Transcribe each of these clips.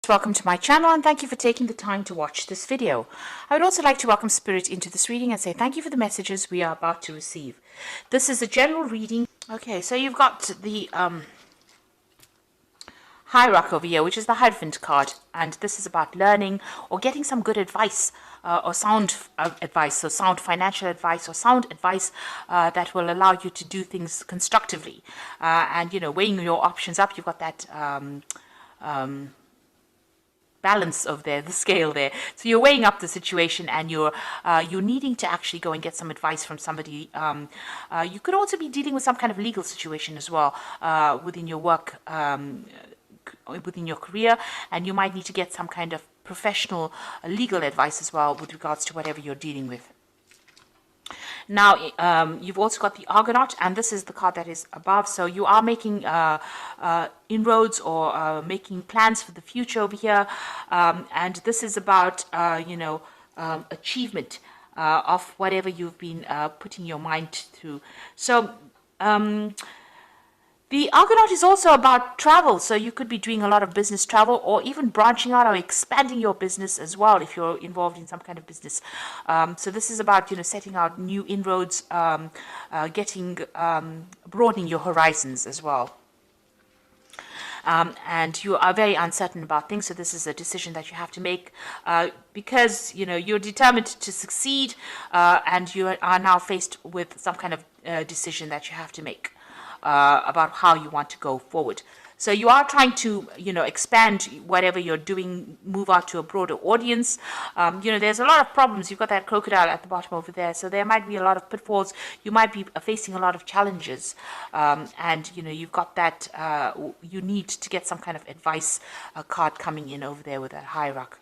Welcome to my channel and thank you for taking the time to watch this video. I would also like to welcome Spirit into this reading and say thank you for the messages we are about to receive. This is a general reading. Okay, so you've got the Hieroch over here, which is the Hierophant card, and this is about learning or getting some good advice or sound advice, so sound financial advice or sound advice that will allow you to do things constructively. And, you know, weighing your options up, you've got that balance of the scale there. So you're weighing up the situation and you're needing to actually go and get some advice from somebody. You could also be dealing with some kind of legal situation as well within your work, within your career, and you might need to get some kind of professional legal advice as well with regards to whatever you're dealing with. Now, you've also got the Argonaut, and this is the card that is above. So you are making inroads or making plans for the future over here. And this is about, achievement of whatever you've been putting your mind through. So the Argonaut is also about travel, so you could be doing a lot of business travel or even branching out or expanding your business as well if you're involved in some kind of business. So this is about, setting out new inroads, broadening your horizons as well. And you are very uncertain about things, so this is a decision that you have to make because, you're determined to succeed and you are now faced with some kind of decision that you have to make. About how you want to go forward. So you are trying to, expand whatever you're doing, move out to a broader audience. There's a lot of problems. You've got that crocodile at the bottom over there. So there might be a lot of pitfalls. You might be facing a lot of challenges. And, you've got that, you need to get some kind of advice card coming in over there with that Hieroch.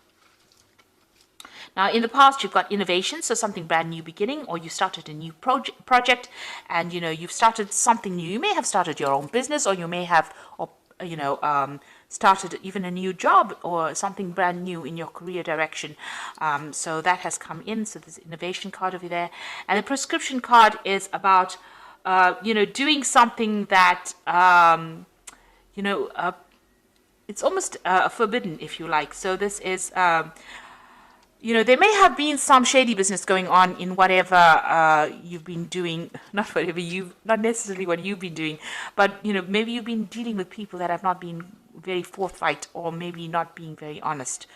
Now, in the past, you've got innovation, so something brand new beginning, or you started a new project, and, you've started something new. You may have started your own business, or you may have, started even a new job or something brand new in your career direction. So that has come in, so there's innovation card over there. And the prescription card is about, doing something that, it's almost forbidden, if you like. So this is... there may have been some shady business going on in whatever you've been doing, not necessarily what you've been doing, but, maybe you've been dealing with people that have not been very forthright or maybe not being very honest.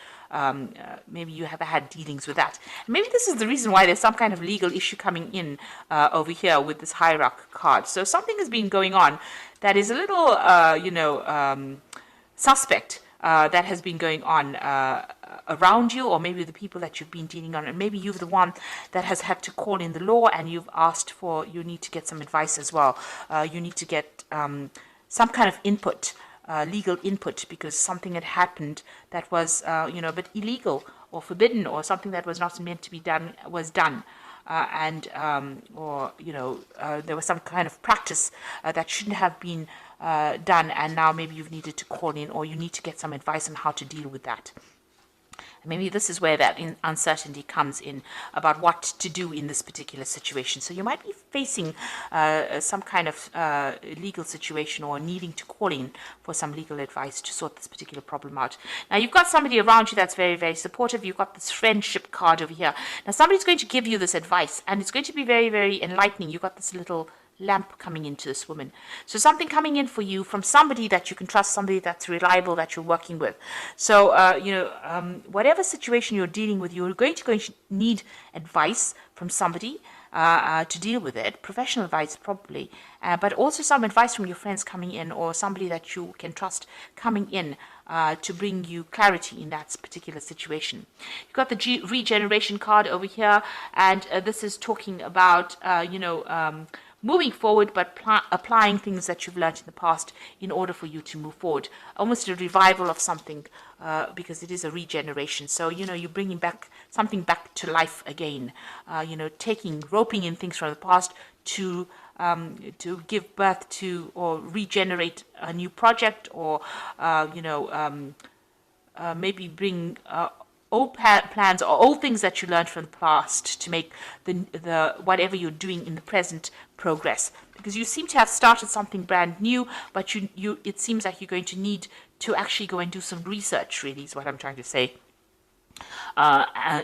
Maybe you have had dealings with that. And maybe this is the reason why there's some kind of legal issue coming in over here with this Hieroch card. So something has been going on that is a little, suspect. That has been going on around you, or maybe the people that you've been dealing on, and maybe you're the one that has had to call in the law and you've asked for, you need to get some advice as well. You need to get some kind of input, legal input, because something had happened that was, a bit illegal or forbidden, or something that was not meant to be done was done. There was some kind of practice that shouldn't have been done, and now maybe you've needed to call in, or you need to get some advice on how to deal with that. And maybe this is where that uncertainty comes in about what to do in this particular situation. So you might be facing some kind of legal situation or needing to call in for some legal advice to sort this particular problem out. Now, you've got somebody around you that's very, very supportive. You've got this friendship card over here. Now, somebody's going to give you this advice, and it's going to be very, very enlightening. You've got this little lamp coming into this woman. So something coming in for you from somebody that you can trust, somebody that's reliable, that you're working with. So, whatever situation you're dealing with, you're going to need advice from somebody to deal with it, professional advice probably, but also some advice from your friends coming in, or somebody that you can trust coming in to bring you clarity in that particular situation. You've got the regeneration card over here, and this is talking about, moving forward, but applying things that you've learned in the past in order for you to move forward. Almost a revival of something, because it is a regeneration. So, you're bringing something back to life again. Roping in things from the past to give birth to or regenerate a new project, or, maybe bring old plans or old things that you learned from the past to make the whatever you're doing in the present progress. Because you seem to have started something brand new, but it seems like you're going to need to actually go and do some research, really, is what I'm trying to say,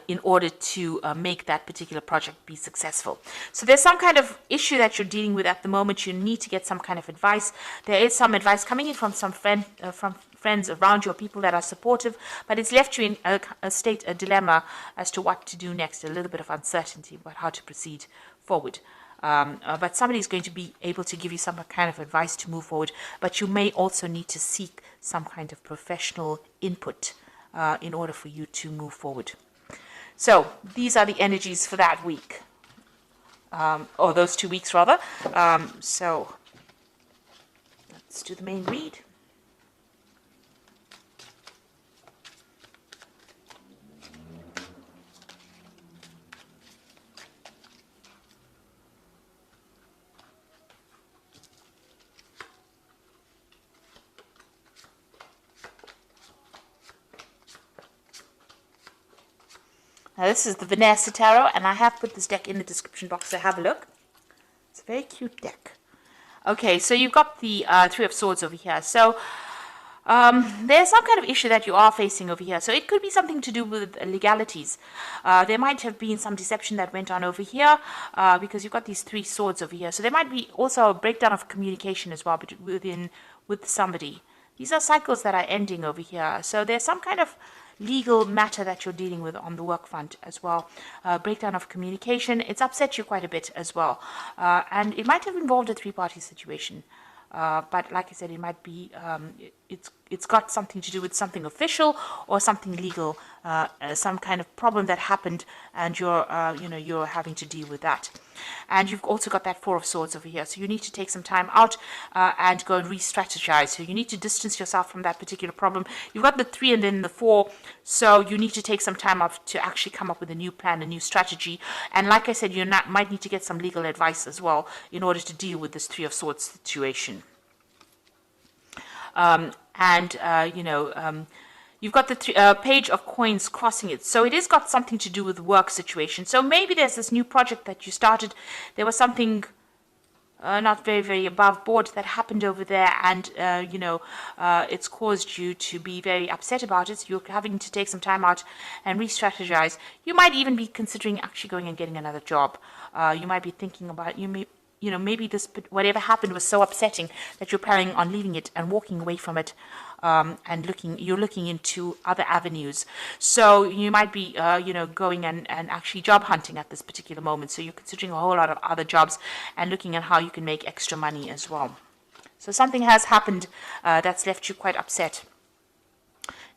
in order to make that particular project be successful. So there's some kind of issue that you're dealing with at the moment. You need to get some kind of advice. There is some advice coming in from some friends around you, or people that are supportive, but it's left you in a dilemma as to what to do next, a little bit of uncertainty about how to proceed forward. But somebody is going to be able to give you some kind of advice to move forward, but you may also need to seek some kind of professional input in order for you to move forward. So these are the energies for that week, or those 2 weeks rather. So let's do the main read. Now this is the Vanessa Tarot, and I have put this deck in the description box, so have a look. It's a very cute deck. Okay, so you've got the Three of Swords over here. So there's some kind of issue that you are facing over here. So it could be something to do with legalities. There might have been some deception that went on over here, because you've got these three swords over here. So there might be also a breakdown of communication as well with somebody. These are cycles that are ending over here. So there's some kind of legal matter that you're dealing with on the work front as well. Breakdown of communication. It's upset you quite a bit as well. And it might have involved a three-party situation. But like I said, it might be, it's got something to do with something official or something legal, some kind of problem that happened, and you're having to deal with that. And you've also got that Four of Swords over here. So you need to take some time out and go and re-strategize. So you need to distance yourself from that particular problem. You've got the 3 and then the 4. So you need to take some time off to actually come up with a new plan, a new strategy. And like I said, might need to get some legal advice as well in order to deal with this Three of Swords situation. You've got the Page of Coins crossing it. So it has got something to do with work situation. So maybe there's this new project that you started. There was something not very, very above board that happened over there, and it's caused you to be very upset about it. So you're having to take some time out and re-strategize. You might even be considering actually going and getting another job. You might be thinking about, maybe whatever happened was so upsetting that you're planning on leaving it and walking away from it, and you're looking into other avenues. So you might be, going and actually job hunting at this particular moment. So you're considering a whole lot of other jobs and looking at how you can make extra money as well. So something has happened that's left you quite upset.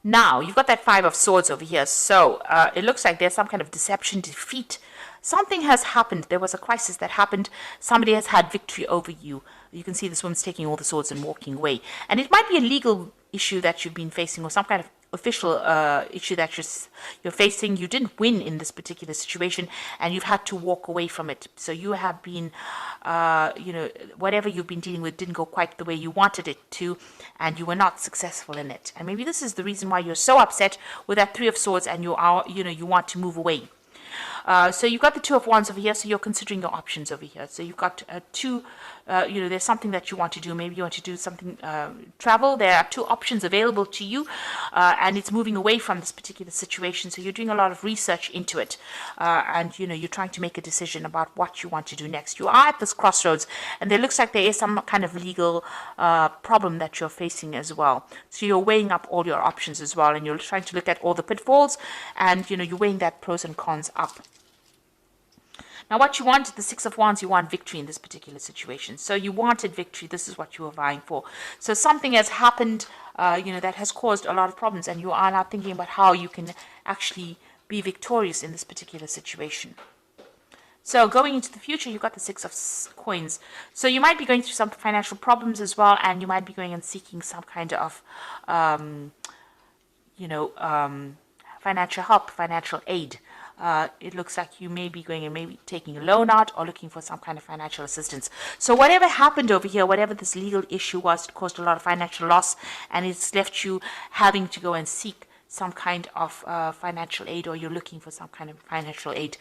Now, you've got that Five of Swords over here. So it looks like there's some kind of deception, defeat. Something has happened. There was a crisis that happened. Somebody has had victory over you. You can see this woman's taking all the swords and walking away. And it might be a legal issue that you've been facing, or some kind of official issue that you're facing. You didn't win in this particular situation, and you've had to walk away from it. So you have been, whatever you've been dealing with didn't go quite the way you wanted it to, and you were not successful in it. And maybe this is the reason why you're so upset with that Three of Swords, and you want to move away. So you've got the Two of Wands over here, so you're considering your options over here. So you've got there's something that you want to do. Maybe you want to do something, travel. There are two options available to you, and it's moving away from this particular situation. So you're doing a lot of research into it, and you're trying to make a decision about what you want to do next. You are at this crossroads, and there looks like there is some kind of legal problem that you're facing as well. So you're weighing up all your options as well, and you're trying to look at all the pitfalls, and you're weighing that pros and cons up. Now, what you want, the Six of Wands, you want victory in this particular situation. So you wanted victory. This is what you were vying for. So something has happened, that has caused a lot of problems, and you are now thinking about how you can actually be victorious in this particular situation. So going into the future, you've got the Six of Coins. So you might be going through some financial problems as well, and you might be going and seeking some kind of, financial help, financial aid. It looks like you may be going and maybe taking a loan out or looking for some kind of financial assistance. So whatever happened over here, whatever this legal issue was, it caused a lot of financial loss, and it's left you having to go and seek some kind of financial aid, or you're looking for some kind of financial aid.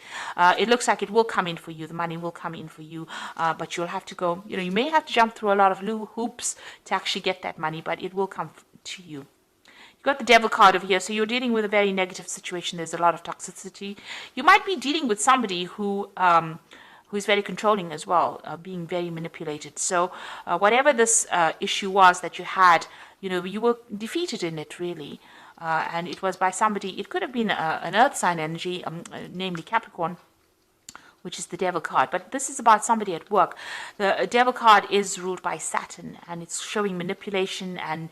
It looks like it will come in for you. The money will come in for you, but you'll have to go, you may have to jump through a lot of hoops to actually get that money, but it will come to you. You got the devil card over here, so you're dealing with a very negative situation. There's a lot of toxicity. You might be dealing with somebody who is very controlling as well, being very manipulated. So whatever this issue was that you had, you were defeated in it, really. And it was by somebody. It could have been an earth sign energy, namely Capricorn, which is the devil card. But this is about somebody at work. The devil card is ruled by Saturn, and it's showing manipulation and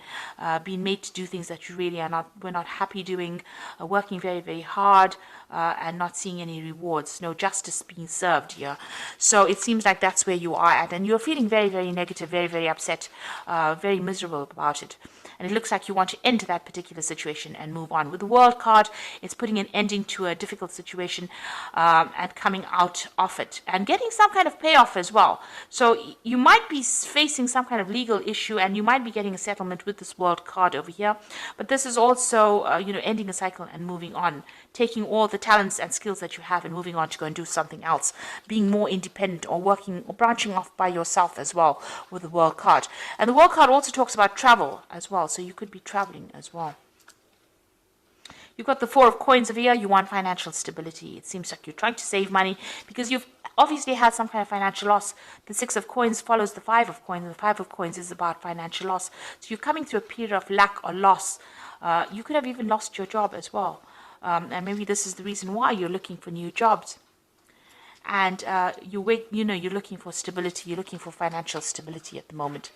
being made to do things that you really we're not happy doing, working very, very hard, and not seeing any rewards, no justice being served here. So it seems like that's where you are at, and you're feeling very, very negative, very, very upset, very miserable about it. And it looks like you want to end that particular situation and move on. With the World card, it's putting an ending to a difficult situation and coming out of it and getting some kind of payoff as well. So you might be facing some kind of legal issue, and you might be getting a settlement with this World card over here. But this is also, ending a cycle and moving on, taking all the talents and skills that you have and moving on to go and do something else, being more independent or working or branching off by yourself as well with the World card. And the World card also talks about travel as well. So you could be traveling as well. You've got the Four of Coins over here. You want financial stability. It seems like you're trying to save money because you've obviously had some kind of financial loss. The Six of Coins follows the Five of Coins, and the Five of Coins is about financial loss. So you're coming through a period of lack or loss. You could have even lost your job as well. And maybe this is the reason why you're looking for new jobs. And you're looking for stability. You're looking for financial stability at the moment.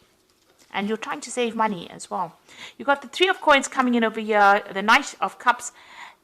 And you're trying to save money as well. You've got the Three of Coins coming in over here, the Knight of Cups,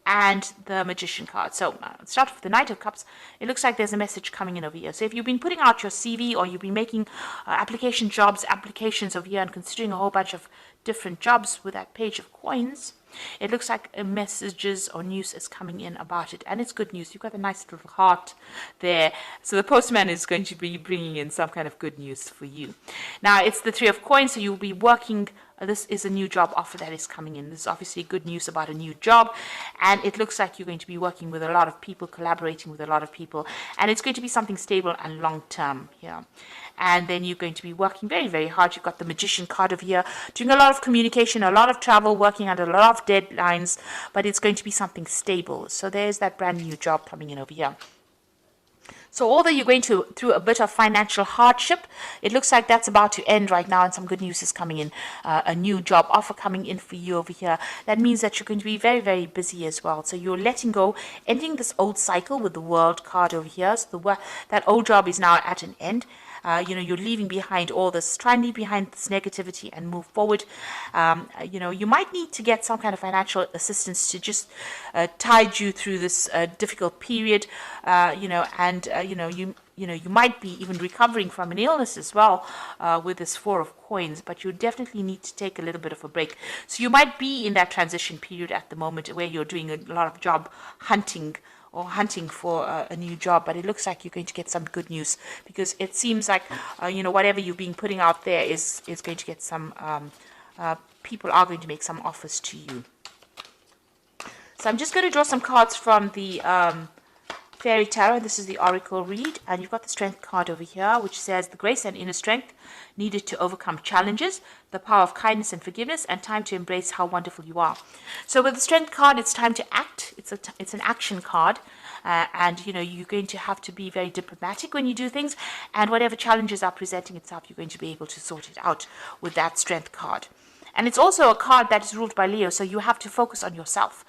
and the Magician card. So let's start with the Knight of Cups. It looks like there's a message coming in over here. So if you've been putting out your CV or you've been making applications over here and considering a whole bunch of different jobs with that Page of Coins, it looks like messages or news is coming in about it, and it's good news. You've got a nice little heart there. So the postman is going to be bringing in some kind of good news for you. Now, it's the Three of Coins, so you'll be working. This is a new job offer that is coming in. This is obviously good news about a new job, and it looks like you're going to be working with a lot of people, collaborating with a lot of people, and it's going to be something stable and long-term here. And then you're going to be working very, very hard. You've got the Magician card over here, doing a lot of communication, a lot of travel, working under a lot of deadlines, but it's going to be something stable. So there's that brand new job coming in over here. So although you're going through a bit of financial hardship, it looks like that's about to end right now, and some good news is coming in. A new job offer coming in for you over here. That means that you're going to be very, very busy as well. So you're letting go, ending this old cycle with the World card over here. So that old job is now at an end. You're leaving behind all this, try and leave behind this negativity and move forward. You might need to get some kind of financial assistance to just tide you through this difficult period, you might be even recovering from an illness as well with this Four of Coins, but you definitely need to take a little bit of a break. So you might be in that transition period at the moment where you're doing a lot of job hunting or hunting for a new job, but it looks like you're going to get some good news because it seems like, whatever you've been putting out there is going to get some, people are going to make some offers to you. So I'm just going to draw some cards from the Fairy Tarot. This is the Oracle read, and you've got the Strength card over here, which says the grace and inner strength needed to overcome challenges, the power of kindness and forgiveness, and time to embrace how wonderful you are. So with the Strength card, it's time to act. It's an action card, and you're going to have to be very diplomatic when you do things, and whatever challenges are presenting itself, you're going to be able to sort it out with that Strength card. And it's also a card that is ruled by Leo, so you have to focus on yourself.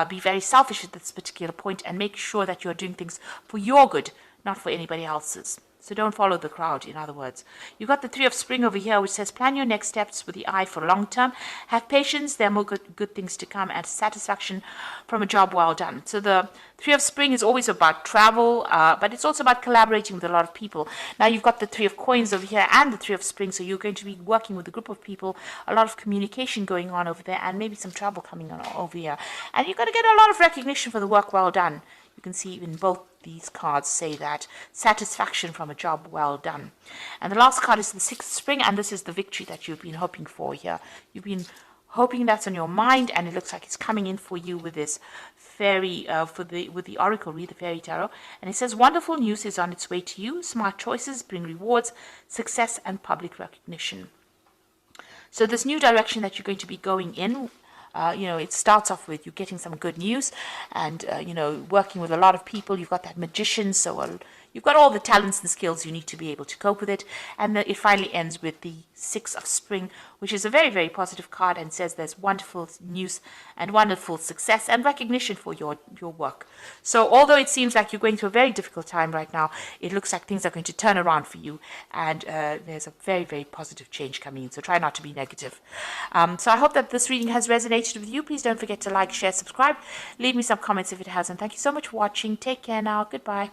Be very selfish at this particular point and make sure that you're doing things for your good, not for anybody else's. So don't follow the crowd, in other words. You've got the Three of Spring over here, which says plan your next steps with the eye for long term. Have patience, there are more good things to come, and satisfaction from a job well done. So the Three of Spring is always about travel, but it's also about collaborating with a lot of people. Now you've got the Three of Coins over here and the Three of Spring, so you're going to be working with a group of people, a lot of communication going on over there, and maybe some travel coming on over here. And you're going to get a lot of recognition for the work well done. You can see in both these cards say that satisfaction from a job well done. And the last card is the Sixth Spring, and this is the victory that you've been hoping for here. You've been hoping that's on your mind, and it looks like it's coming in for you with this fairy, with the Oracle read, the Fairy Tarot. And it says wonderful news is on its way to you. Smart choices bring rewards, success, and public recognition. So this new direction that you're going to be going in, it starts off with you getting some good news and, working with a lot of people. You've got that magician, so you've got all the talents and skills you need to be able to cope with it. And then it finally ends with the Six of Spring, which is a very, very positive card and says there's wonderful news and wonderful success and recognition for your work. So although it seems like you're going through a very difficult time right now, it looks like things are going to turn around for you, and there's a very, very positive change coming in. So try not to be negative. So I hope that this reading has resonated with you. Please don't forget to like, share, subscribe. Leave me some comments if it hasn't. Thank you so much for watching. Take care now. Goodbye.